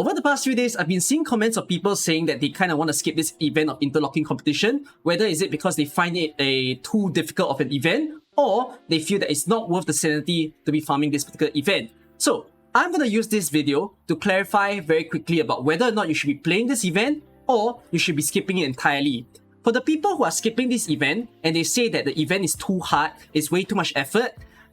Over the past few days, I've been seeing comments of people saying that they kind of want to skip this event of interlocking competition, whether is it because they find it too difficult of an event, or they feel that it's not worth the sanity to be farming this particular event. So, I'm going to use this video to clarify very quickly about whether or not you should be playing this event, or you should be skipping it entirely. For the people who are skipping this event, and they say that the event is too hard, it's way too much effort,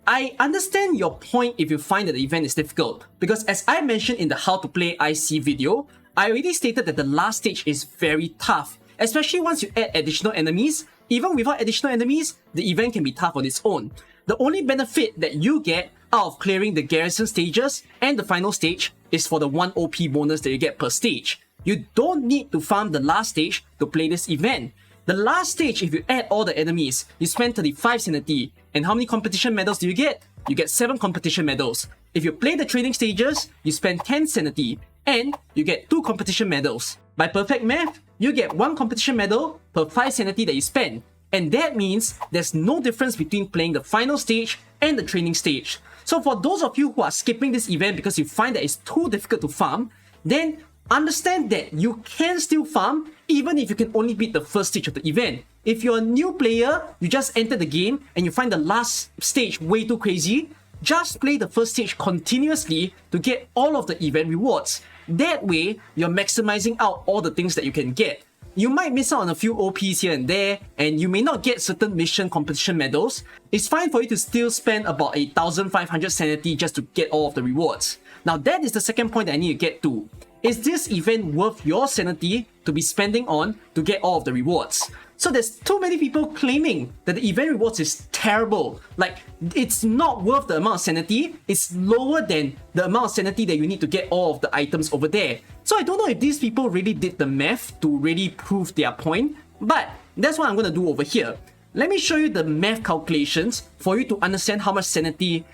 I understand your point if you find that the event is difficult, because as I mentioned in the How to Play IC video, I already stated that the last stage is very tough, especially once you add additional enemies. Even without additional enemies, the event can be tough on its own. The only benefit that you get out of clearing the garrison stages and the final stage is for the 1 OP bonus that you get per stage. You don't need to farm the last stage to play this event. The last stage, if you add all the enemies, you spend 35 sanity. And how many competition medals do you get? You get 7 competition medals. If you play the training stages, you spend 10 sanity. And you get 2 competition medals. By perfect math, you get 1 competition medal per 5 sanity that you spend. And that means there's no difference between playing the final stage and the training stage. So for those of you who are skipping this event because you find that it's too difficult to farm, then understand that you can still farm even if you can only beat the first stage of the event. If you're a new player, you just enter the game and you find the last stage way too crazy, just play the first stage continuously to get all of the event rewards. That way, you're maximizing out all the things that you can get. You might miss out on a few OPs here and there, and you may not get certain mission competition medals. It's fine for you to still spend about 1,500 sanity just to get all of the rewards. Now that is the second point that I need to get to. Is this event worth your sanity to be spending on to get all of the rewards? So there's too many people claiming that the event rewards is terrible. Like, it's not worth the amount of sanity, it's lower than the amount of sanity that you need to get all of the items over there. So I don't know if these people really did the math to really prove their point, but that's what I'm going to do over here. Let me show you the math calculations for you to understand how much sanity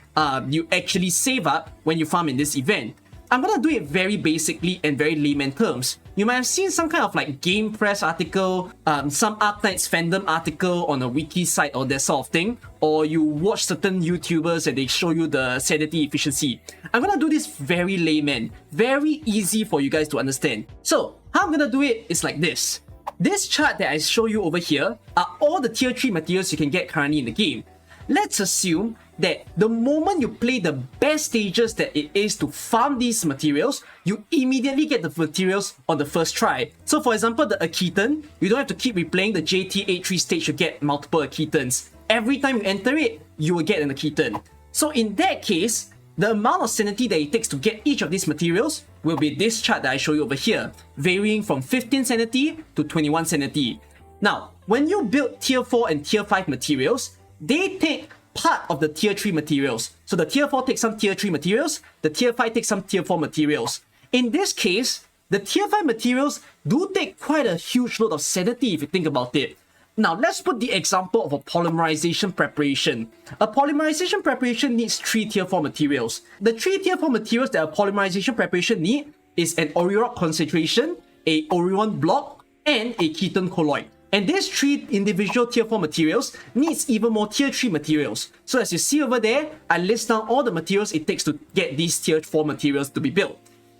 you actually save up when you farm in this event. I'm gonna do it very basically and very layman terms. You might have seen some kind of like Game Press article, some Arknights fandom article on a wiki site or that sort of thing, or you watch certain YouTubers and they show you the sanity efficiency. I'm gonna do this very layman, very easy for you guys to understand. So, how I'm gonna do it is like this. This chart that I show you over here are all the tier 3 materials you can get currently in the game. Let's assume that the moment you play the best stages that it is to farm these materials, you immediately get the materials on the first try. So for example, the Akitan, you don't have to keep replaying the JT83 stage to get multiple Akitans. Every time you enter it, you will get an Akitan. So in that case, the amount of sanity that it takes to get each of these materials will be this chart that I show you over here, varying from 15 sanity to 21 sanity. Now, when you build tier 4 and tier 5 materials, they take part of the tier 3 materials. So the tier 4 takes some tier 3 materials, the tier 5 takes some tier 4 materials. In this case, the tier 5 materials do take quite a huge load of sanity if you think about it. Now let's put the example of a polymerization preparation. A polymerization preparation needs 3 tier 4 materials. The 3 tier 4 materials that a polymerization preparation need is an Orirock concentration, a Orion block, and a Keton colloid. And these 3 individual tier 4 materials needs even more tier 3 materials. So as you see over there, I list down all the materials it takes to get these tier 4 materials to be built.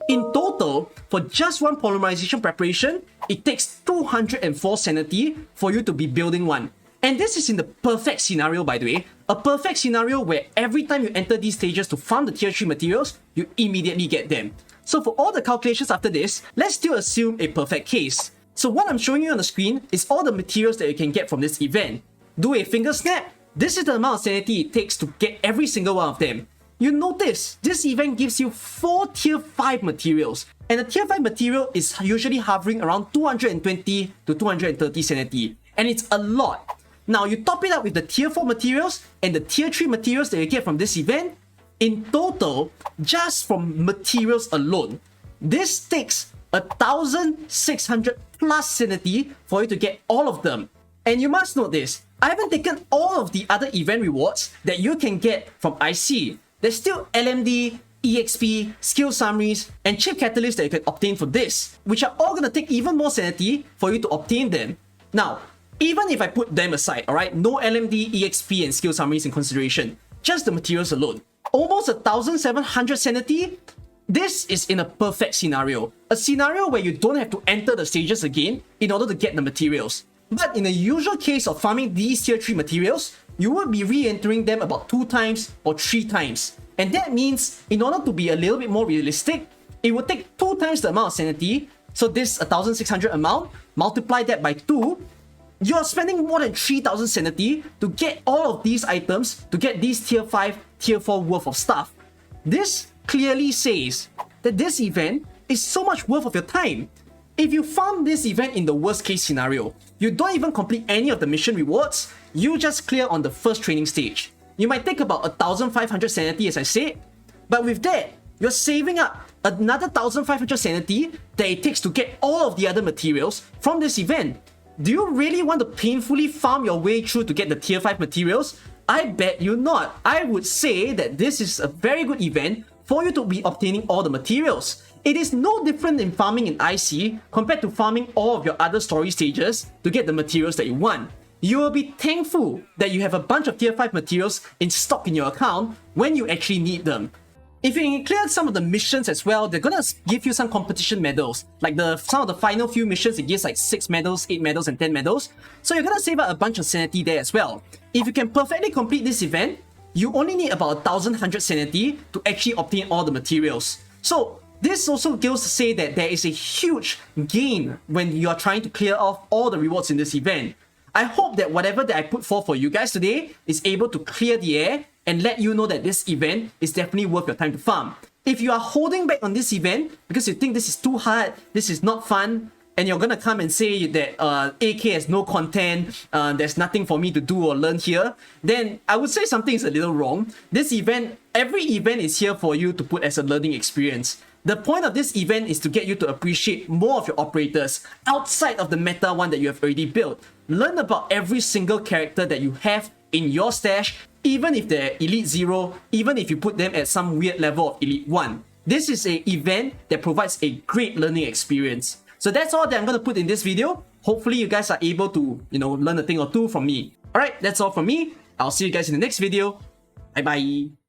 In total, for just one polymerization preparation, it takes 204 sanity for you to be building one. And this is in the perfect scenario, by the way. A perfect scenario where every time you enter these stages to farm the tier 3 materials, you immediately get them. So for all the calculations after this, let's still assume a perfect case. So what I'm showing you on the screen is all the materials that you can get from this event. Do a finger snap. This is the amount of sanity it takes to get every single one of them. You notice, this event gives you 4 tier 5 materials. And the tier 5 material is usually hovering around 220 to 230 sanity. And it's a lot. Now you top it up with the tier 4 materials and the tier 3 materials that you get from this event. In total, just from materials alone, this takes 1,600 plus sanity for you to get all of them. And you must note this, I haven't taken all of the other event rewards that you can get from IC. There's still LMD, EXP, skill summaries, and chip catalysts that you can obtain for this, which are all gonna take even more sanity for you to obtain them. Now, even if I put them aside, alright, no LMD, EXP, and skill summaries in consideration, just the materials alone, almost 1,700 sanity. This is in a perfect scenario. A scenario where you don't have to enter the stages again in order to get the materials. But in the usual case of farming these tier 3 materials, you will be re-entering them about 2 times or 3 times. And that means, in order to be a little bit more realistic, it will take 2 times the amount of sanity. So this 1,600 amount, multiply that by 2, you're spending more than 3,000 sanity to get all of these items, to get these tier 5, tier 4 worth of stuff. This clearly says that this event is so much worth of your time. If you farm this event in the worst case scenario, you don't even complete any of the mission rewards, you just clear on the first training stage. You might take about 1,500 sanity as I said, but with that, you're saving up another 1,500 sanity that it takes to get all of the other materials from this event. Do you really want to painfully farm your way through to get the tier 5 materials? I bet you not. I would say that this is a very good event for you to be obtaining all the materials. It is no different in farming in IC compared to farming all of your other story stages to get the materials that you want. You will be thankful that you have a bunch of tier 5 materials in stock in your account when you actually need them. If you clear some of the missions as well, they're gonna give you some competition medals. Like some of the final few missions, it gives like 6 medals, 8 medals, and 10 medals. So you're gonna save up a bunch of sanity there as well. If you can perfectly complete this event, you only need about 1,100 sanity to actually obtain all the materials. So this also goes to say that there is a huge gain when you are trying to clear off all the rewards in this event. I hope that whatever that I put forth for you guys today is able to clear the air and let you know that this event is definitely worth your time to farm. If you are holding back on this event because you think this is too hard, this is not fun, and you're gonna come and say that AK has no content, there's nothing for me to do or learn here, then I would say something is a little wrong. This event, every event is here for you to put as a learning experience. The point of this event is to get you to appreciate more of your operators outside of the meta one that you have already built. Learn about every single character that you have in your stash, even if they're Elite 0, even if you put them at some weird level of Elite 1. This is an event that provides a great learning experience. So that's all that I'm going to put in this video. Hopefully you guys are able to, learn a thing or two from me. Alright, that's all from me. I'll see you guys in the next video. Bye bye.